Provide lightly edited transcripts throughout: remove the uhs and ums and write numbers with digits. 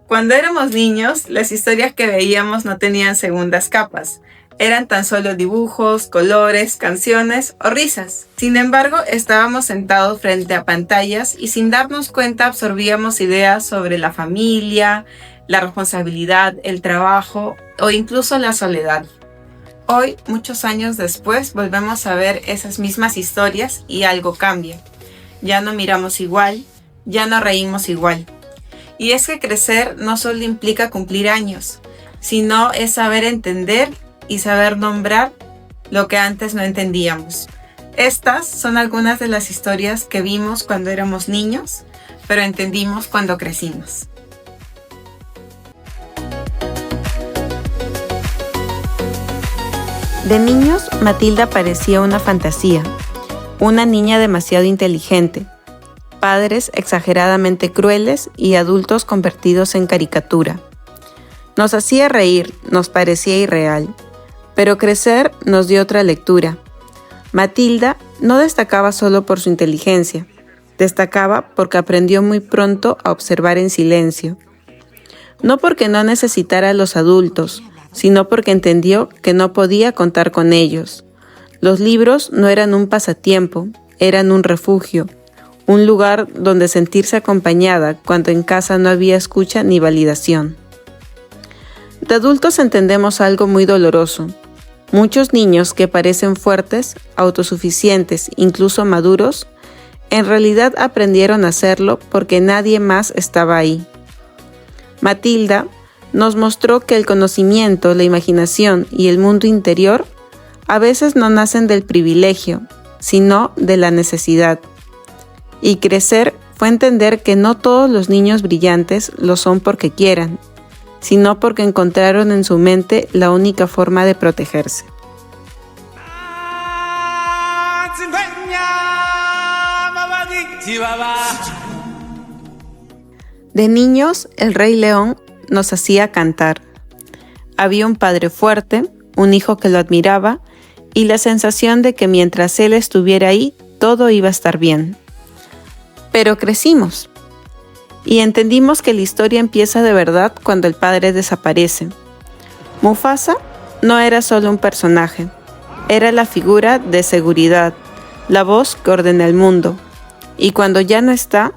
Cuando éramos niños, las historias que veíamos no tenían segundas capas. Eran tan solo dibujos, colores, canciones o risas. Sin embargo, estábamos sentados frente a pantallas y sin darnos cuenta absorbíamos ideas sobre la familia, la responsabilidad, el trabajo o incluso la soledad. Hoy, muchos años después, volvemos a ver esas mismas historias y algo cambia. Ya no miramos igual, ya no reímos igual. Y es que crecer no solo implica cumplir años, sino es saber entender y saber nombrar lo que antes no entendíamos. Estas son algunas de las historias que vimos cuando éramos niños, pero entendimos cuando crecimos. De niños, Matilda parecía una fantasía, una niña demasiado inteligente, padres exageradamente crueles y adultos convertidos en caricatura. Nos hacía reír, nos parecía irreal, pero crecer nos dio otra lectura. Matilda no destacaba solo por su inteligencia, destacaba porque aprendió muy pronto a observar en silencio. No porque no necesitara a los adultos, sino porque entendió que no podía contar con ellos. Los libros no eran un pasatiempo, eran un refugio, un lugar donde sentirse acompañada cuando en casa no había escucha ni validación. De adultos entendemos algo muy doloroso. Muchos niños que parecen fuertes, autosuficientes, incluso maduros, en realidad aprendieron a hacerlo porque nadie más estaba ahí. Matilda nos mostró que el conocimiento, la imaginación y el mundo interior a veces no nacen del privilegio, sino de la necesidad. Y crecer fue entender que no todos los niños brillantes lo son porque quieran, sino porque encontraron en su mente la única forma de protegerse. De niños, el Rey León nos hacía cantar. Había un padre fuerte, un hijo que lo admiraba y la sensación de que mientras él estuviera ahí, todo iba a estar bien. Pero crecimos y entendimos que la historia empieza de verdad cuando el padre desaparece. Mufasa no era solo un personaje, era la figura de seguridad, la voz que ordena el mundo. Y cuando ya no está,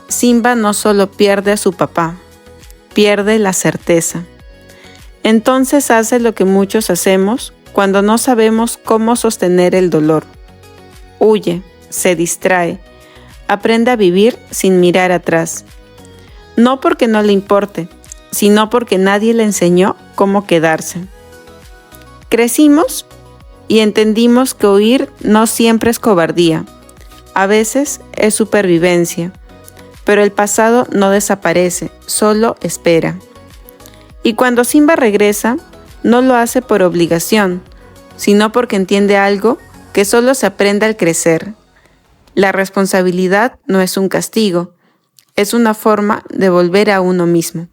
Simba no solo pierde a su papá, pierde la certeza. Entonces hace lo que muchos hacemos cuando no sabemos cómo sostener el dolor. Huye, se distrae, aprende a vivir sin mirar atrás. No porque no le importe, sino porque nadie le enseñó cómo quedarse. Crecimos y entendimos que huir no siempre es cobardía. A veces es supervivencia. Pero el pasado no desaparece, solo espera. Y cuando Simba regresa, no lo hace por obligación, sino porque entiende algo que solo se aprende al crecer. La responsabilidad no es un castigo, es una forma de volver a uno mismo.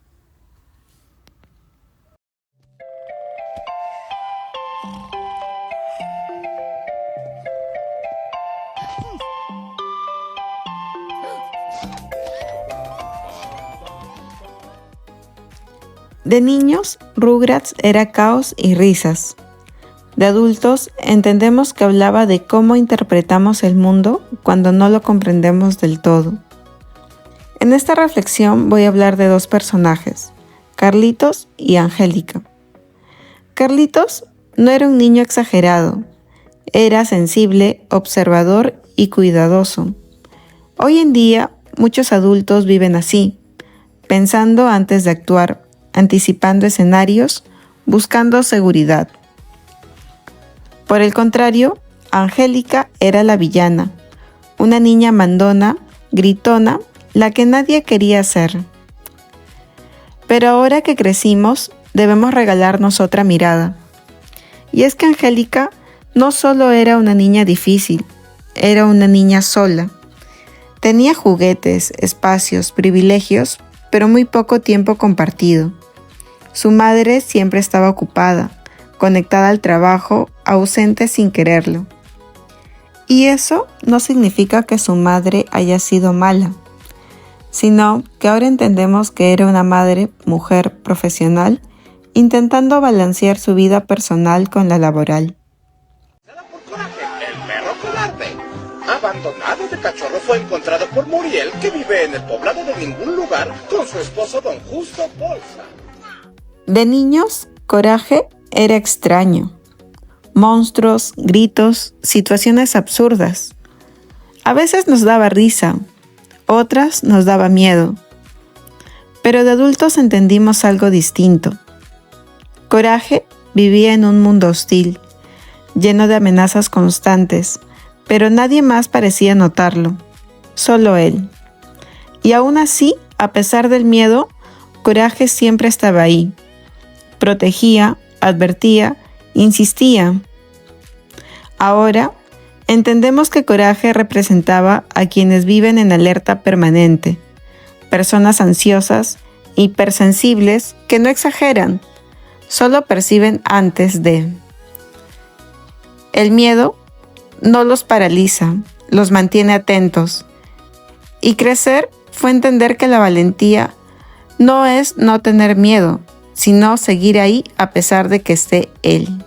De niños, Rugrats era caos y risas. De adultos, entendemos que hablaba de cómo interpretamos el mundo cuando no lo comprendemos del todo. En esta reflexión voy a hablar de dos personajes, Carlitos y Angélica. Carlitos no era un niño exagerado, era sensible, observador y cuidadoso. Hoy en día, muchos adultos viven así, pensando antes de actuar, anticipando escenarios, buscando seguridad. Por el contrario, Angélica era la villana, una niña mandona, gritona, la que nadie quería ser. Pero ahora que crecimos, debemos regalarnos otra mirada. Y es que Angélica no solo era una niña difícil, era una niña sola. Tenía juguetes, espacios, privilegios, pero muy poco tiempo compartido. Su madre siempre estaba ocupada, conectada al trabajo, ausente sin quererlo. Y eso no significa que su madre haya sido mala. sino que ahora entendemos que era una madre, mujer, profesional, intentando balancear su vida personal con la laboral. Por Coraje, el perro cobarde. Abandonado de cachorro fue encontrado por Muriel, que vive en el poblado de ningún lugar, con su esposo Don Justo Bolsa. De niños, Coraje era extraño. Monstruos, gritos, situaciones absurdas. A veces nos daba risa, otras nos daba miedo. Pero de adultos entendimos algo distinto. Coraje vivía en un mundo hostil, lleno de amenazas constantes, pero nadie más parecía notarlo, solo él. Y aún así, a pesar del miedo, Coraje siempre estaba ahí. Protegía, advertía, insistía. Ahora, entendemos que Coraje representaba a quienes viven en alerta permanente, personas ansiosas, hipersensibles, que no exageran, solo perciben antes de. El miedo no los paraliza, los mantiene atentos. Y crecer fue entender que la valentía no es no tener miedo, sino seguir ahí a pesar de que esté él.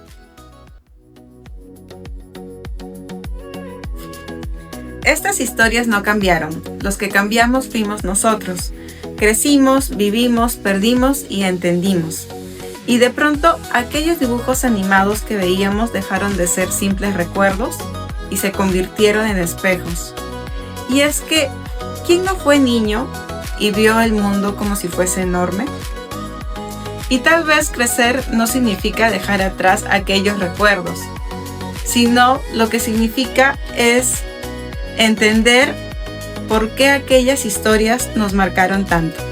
Estas historias no cambiaron, los que cambiamos fuimos nosotros. Crecimos, vivimos, perdimos y entendimos. Y de pronto, aquellos dibujos animados que veíamos dejaron de ser simples recuerdos y se convirtieron en espejos. Y es que, ¿quién no fue niño y vio el mundo como si fuese enorme? Y tal vez crecer no significa dejar atrás aquellos recuerdos, sino lo que significa es entender por qué aquellas historias nos marcaron tanto.